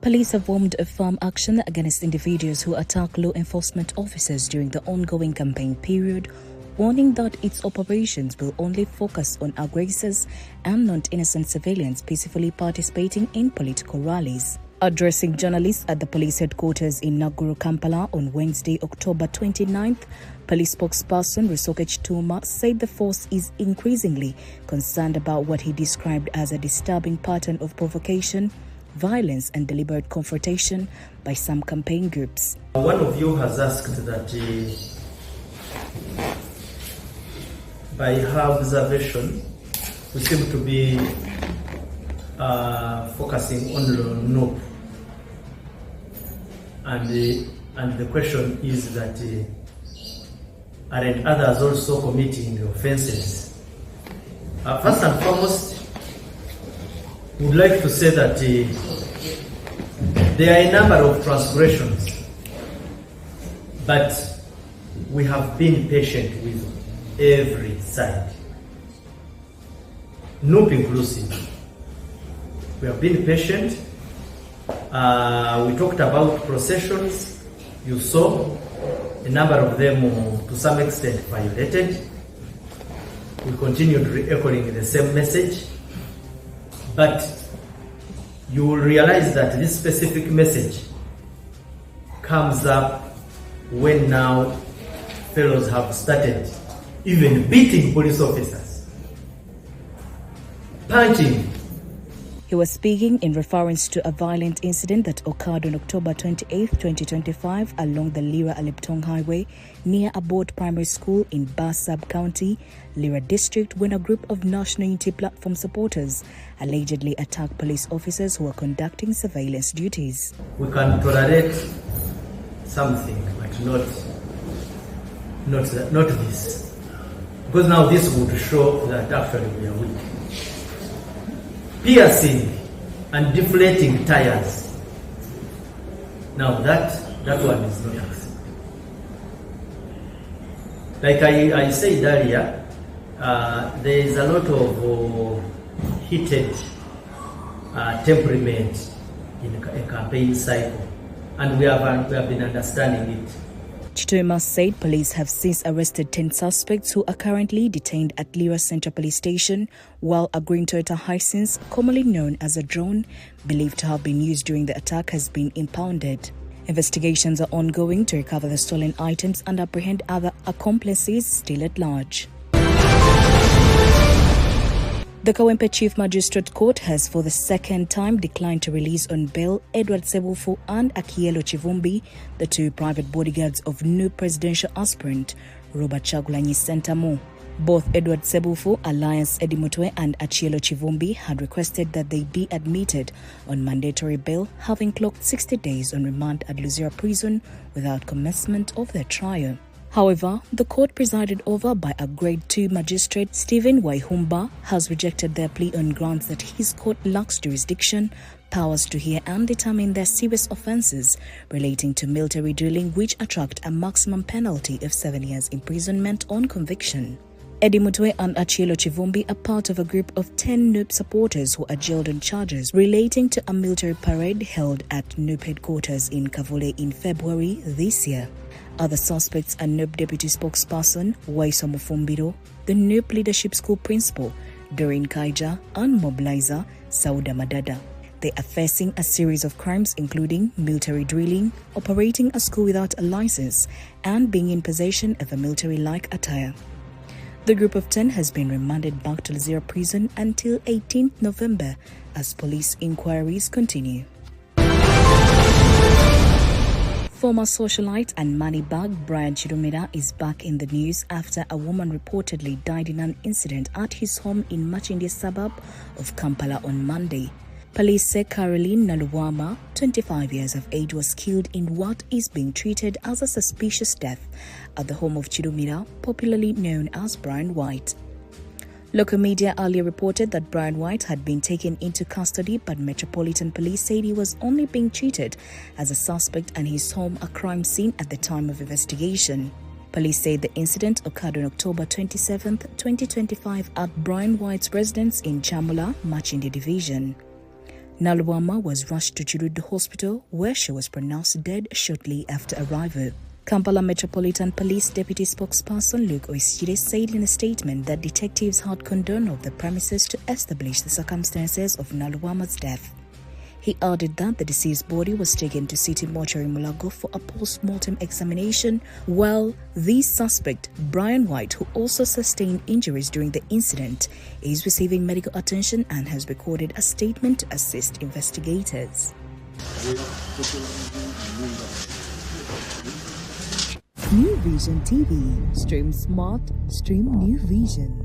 Police have warmed a firm action against individuals who attack law enforcement officers during the ongoing campaign period, warning that its operations will only focus on aggressors and not innocent civilians peacefully participating in political rallies. Addressing journalists at the police headquarters in Naguru, Kampala on Wednesday, October 29th, police spokesperson Rusoke Chituma said the force is increasingly concerned about what he described as a disturbing pattern of provocation, violence and deliberate confrontation by some campaign groups. One of you has asked that by her observation, we seem to be focusing only on NOP. And the question is that aren't others also committing offenses? First and foremost, we would like to say that there are a number of transgressions, but we have been patient with every side, NOP inclusive. We have been patient. We talked about processions. You saw a number of them to some extent violated. We continued re-echoing the same message. But you will realize that this specific message comes up when now fellows have started even beating police officers, punching. He was speaking in reference to a violent incident that occurred on October 28, 2025 along the Lira-Aliptong Highway near Abort Primary School in Barsab County, Lira District, when a group of National Unity Platform supporters allegedly attacked police officers who were conducting surveillance duties. We can tolerate something, but not this. Because now this would show that actually we are weak. Piercing and deflating tires. Now that one is not acceptable. Like I said earlier, there is a lot of heated temperament in a campaign cycle, and we have been understanding it. Chituma said police have since arrested 10 suspects who are currently detained at Lira Central Police Station, while a green Toyota Hisense, commonly known as a drone, believed to have been used during the attack, has been impounded. Investigations are ongoing to recover the stolen items and apprehend other accomplices still at large. The Kawempe Chief Magistrate Court has for the second time declined to release on bail Edward Sebufu and Akielo Kivumbi, the two private bodyguards of new presidential aspirant Robert Kyagulanyi Ssentamu. Both Edward Sebufu, alias Eddy Mutwe, and Akielo Kivumbi had requested that they be admitted on mandatory bail, having clocked 60 days on remand at Luzira Prison without commencement of their trial. However, the court presided over by a Grade 2 magistrate, Stephen Waihumba, has rejected their plea on grounds that his court lacks jurisdiction, powers to hear and determine their serious offences relating to military drilling, which attract a maximum penalty of 7 years imprisonment on conviction. Eddy Mutwe and Akielo Kivumbi are part of a group of 10 NUP supporters who are jailed on charges relating to a military parade held at NUP headquarters in Kavule in February this year. Other suspects are NUP Deputy Spokesperson Waiso Mufumbiro, the NUP Leadership School Principal Doreen Kaija, and mobilizer Sauda Madada. They are facing a series of crimes including military drilling, operating a school without a license, and being in possession of a military-like attire. The group of 10 has been remanded back to Luzira Prison until 18th November as police inquiries continue. Former socialite and money bag Bryan White is back in the news after a woman reportedly died in an incident at his home in Machindi suburb of Kampala on Monday. Police say Caroline Naluwama, 25 years of age, was killed in what is being treated as a suspicious death at the home of Chidumira, popularly known as Bryan White. Local media earlier reported that Bryan White had been taken into custody, but Metropolitan Police said he was only being treated as a suspect and his home a crime scene at the time of investigation. Police say the incident occurred on October 27, 2025 at Bryan White's residence in Chamula, Machindi Division. Nalubama was rushed to Chirudu Hospital, where she was pronounced dead shortly after arrival. Kampala Metropolitan Police Deputy Spokesperson Luke Oisire said in a statement that detectives had condoned of the premises to establish the circumstances of Nalubama's death. He added that the deceased body was taken to City Mortuary Mulago for a post-mortem examination, while the suspect, Bryan White, who also sustained injuries during the incident, is receiving medical attention and has recorded a statement to assist investigators. New Vision TV. Stream smart, stream New Vision.